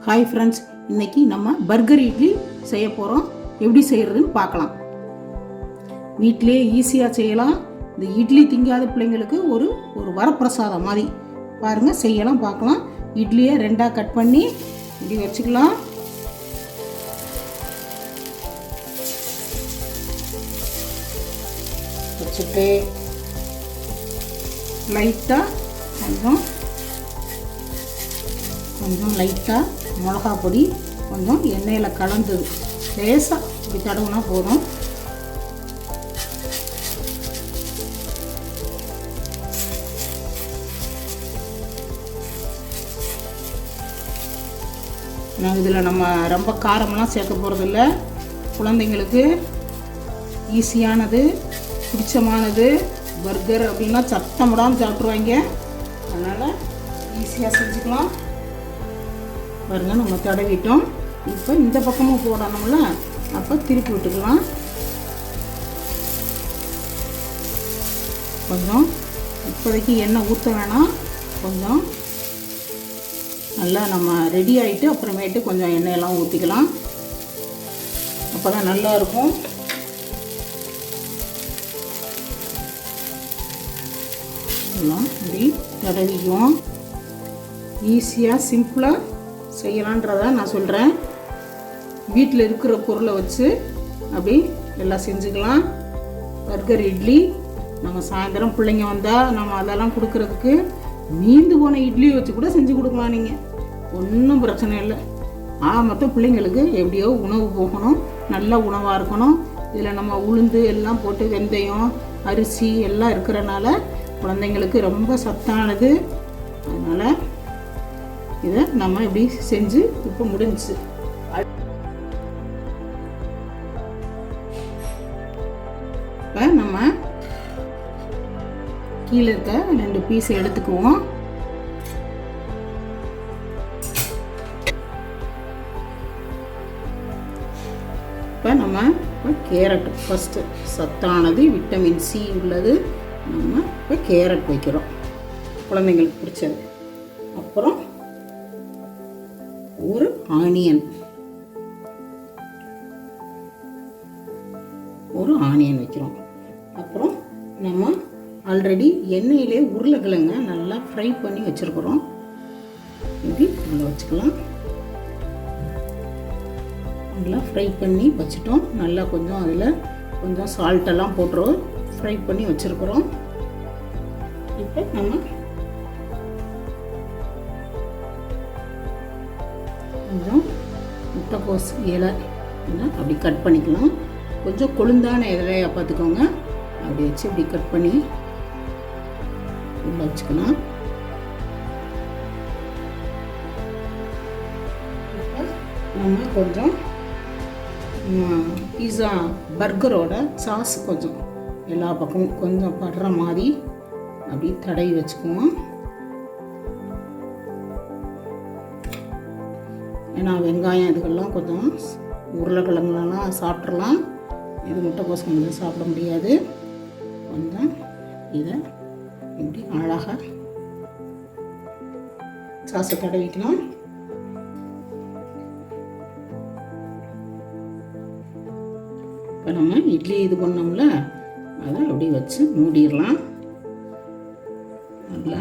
Hi friends, இன்றைக்கி நம்ம burger idli செய்ய போகிறோம். எப்படி செய்கிறதுன்னு பார்க்கலாம். வீட்டிலே ஈஸியாக செய்யலாம். இந்த இட்லி திங்காத பிள்ளைங்களுக்கு ஒரு வரப்பிரசாதம் மாதிரி பாருங்கள், செய்யலாம் பார்க்கலாம். இட்லியை ரெண்டாக கட் பண்ணி இப்படி வச்சுக்கலாம். வச்சுட்டு லைட்டாக கொஞ்சம் லைட்டாக மிளகா பொடி கொஞ்சம் எண்ணெயில் கலந்து லேசாக இப்படி தடவுனா போதும். இதில் நம்ம ரொம்ப காரமெல்லாம் சேர்க்க போகிறதில்ல. குழந்தைங்களுக்கு ஈஸியானது, பிடிச்சமானது. பர்கர் அப்படின்னா சத்தம் விடாமல் சாப்பிட்ருவாங்க. அதனால் ஈஸியாக செஞ்சுக்கலாம். பாருங்க, நம்ம தடவிட்டோம். இப்போ இந்த பக்கமும் போடணும்ல, அப்போ திருப்பி விட்டுக்கலாம். கொஞ்சம் இப்போதைக்கு எண்ணெய் ஊற்ற வேணாம். கொஞ்சம் நல்லா நம்ம ரெடி ஆகிட்டு அப்புறமேட்டு கொஞ்சம் எண்ணெயெல்லாம் ஊற்றிக்கலாம். அப்போ தான் நல்லாயிருக்கும். எல்லாம் இப்படி தடவிக்குவோம். ஈஸியாக சிம்பிளாக செய்யலான்றதை நான் சொல்கிறேன். வீட்டில் இருக்கிற பொருளை வச்சு அப்படி எல்லாம் செஞ்சுக்கலாம். பர்கர் இட்லி நம்ம சாயந்தரம் பிள்ளைங்க வந்தால் நம்ம அதெல்லாம் கொடுக்குறதுக்கு மீந்து போன இட்லி வச்சு கூட செஞ்சு கொடுக்கலாம். நீங்கள் ஒன்றும் பிரச்சனை இல்லை. மொத்தம் பிள்ளைங்களுக்கு எப்படியோ உணவு போகணும், நல்ல உணவாக இருக்கணும். இதில் நம்ம உளுந்து எல்லாம் போட்டு வெந்தயம் அரிசி எல்லாம் இருக்கிறனால குழந்தைங்களுக்கு ரொம்ப சத்தானது. அதனால் இதை நம்ம இப்படி செஞ்சு இப்போ முடிஞ்சிச்சு. இப்போ நம்ம கீழே இருக்க 2 பீஸ் எடுத்துக்குவோம். இப்போ நம்ம கேரட் ஃபஸ்ட்டு சத்தானது, விட்டமின் சி உள்ளது. நம்ம இப்போ கேரட் வைக்கிறோம், குழந்தைங்களுக்கு பிடிச்சது. அப்புறம் ஒரு ஆனியன் வைக்கிறோம். அப்புறம் நம்ம ஆல்ரெடி எண்ணெயிலே உருளைக்கிழங்க நல்லா ஃப்ரை பண்ணி வச்சுருக்குறோம். இப்படி நல்லா வச்சுக்கலாம். நல்லா ஃப்ரை பண்ணி வச்சுட்டோம். நல்லா கொஞ்சம் அதில் கொஞ்சம் சால்ட்டெல்லாம் போட்டுருவோம். ஃப்ரை பண்ணி வச்சுருக்குறோம். இப்போ நம்ம கொஞ்சம் முட்டைக்கோஸ் இலை அப்படி கட் பண்ணிக்கலாம். கொஞ்சம் கொழுந்தான இலையாக பார்த்துக்கோங்க. அப்படி வச்சு இப்படி கட் பண்ணி உள்ள வச்சுக்கலாம். நம்ம கொஞ்சம் பீஸா பர்கரோட சாஸ் கொஞ்சம் எல்லா பக்கமும் கொஞ்சம் படுற மாதிரி அப்படி தடவி வச்சுக்குவோம். ஏன்னா வெங்காயம் இதுக்கெல்லாம் கொஞ்சம் உருளைக்கிழங்குலாம் சாப்பிட்றலாம். இது முட்டைக்கோஸ் கொஞ்சம் சாப்பிட முடியாது. கொஞ்சம் இதை இப்படி அழகாக சாஸை தடவிக்கலாம். இப்போ நம்ம இட்லி இது பண்ணோம்ல, அதை அப்படி வச்சு மூடிடலாம். நல்லா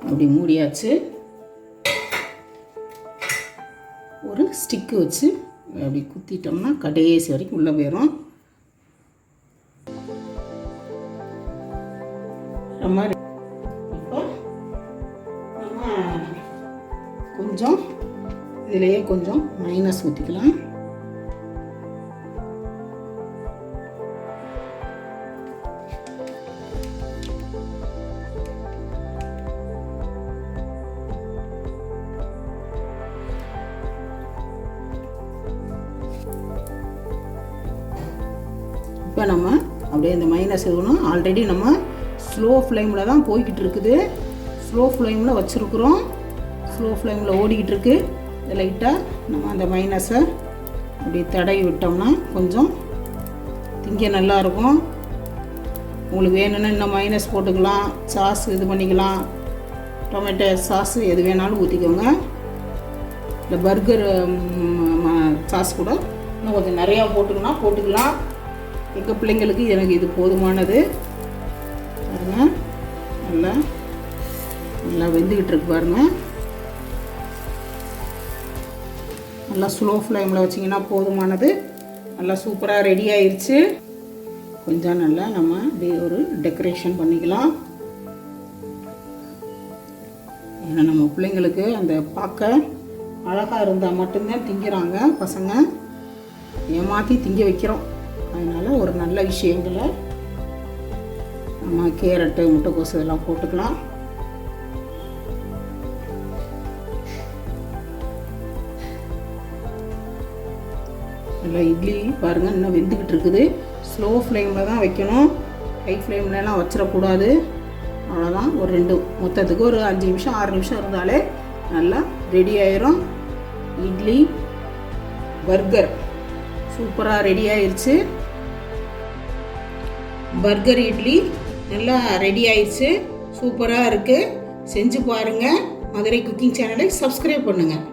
அப்படி மூடியாச்சு. ஒரு ஸ்டிக்கு வச்சு அப்படி குத்திட்டோம்னா கடைசி வரைக்கும் உள்ளே போயிடும். இப்போ நம்ம கொஞ்சம் இதிலேயே கொஞ்சம் மைனஸ் ஊற்றிக்கலாம். இப்போ நம்ம அப்படியே இந்த மைனஸ் இருக்கணும். ஆல்ரெடி நம்ம ஸ்லோ ஃப்ளேமில் தான் போய்கிட்டு இருக்குது. ஸ்லோ ஃப்ளேமில் வச்சுருக்குறோம். ஸ்லோ ஃப்ளேமில் ஓடிக்கிட்டு இருக்கு. லைட்டாக நம்ம அந்த மைனஸை அப்படி தடவி விட்டோம்னா கொஞ்சம் திங்க நல்லாயிருக்கும். உங்களுக்கு வேணும்னா இன்னும் மைனஸ் போட்டுக்கலாம், சாஸ் இது பண்ணிக்கலாம், டொமேட்டோ சாஸ் எது வேணாலும் ஊற்றிக்கோங்க. இல்லை பர்கர் சாஸ் கூட இன்னும் கொஞ்சம் நிறையா போட்டுக்கலாம். எங்கள் பிள்ளைங்களுக்கு எனக்கு இது போதுமானது. பாருங்கள், நல்லா வெந்துக்கிட்டு இருக்கு பாருங்கள். நல்லா ஸ்லோ ஃப்ளேமில் வச்சிங்கன்னா போதுமானது. நல்லா சூப்பராக ரெடி ஆயிடுச்சு. கொஞ்சம் நல்லா நம்ம அப்படியே ஒரு டெக்கரேஷன் பண்ணிக்கலாம். ஏன்னா நம்ம பிள்ளைங்களுக்கு அந்த பார்க்க அழகாக இருந்தால் மட்டும்தான் திங்கிறாங்க பசங்க. ஏமாற்றி திங்க வைக்கிறோம். அதனால் ஒரு நல்ல விஷயங்களை நம்ம கேரட்டு, முட்டைக்கோசு இதெல்லாம் போட்டுக்கலாம். நல்லா இட்லி பாருங்கள் இன்னும் வெந்துக்கிட்டு இருக்குது. ஸ்லோ ஃப்ளேமில் தான் வைக்கணும், ஹை ஃப்ளேம்லலாம் வச்சிடக்கூடாது. அவ்வளோதான். ஒரு மொத்தத்துக்கு ஒரு 5 நிமிஷம் 6 நிமிஷம் இருந்தாலே நல்லா ரெடி ஆயிரும். இட்லி பர்கர் சூப்பராக ரெடி ஆயிடுச்சு. பர்கர் இட்லி நல்லா ரெடி ஆயிடுச்சு. சூப்பராக இருக்குது. செஞ்சு பாருங்கள். மதுரை குக்கிங் சேனலை சப்ஸ்கிரைப் பண்ணுங்கள்.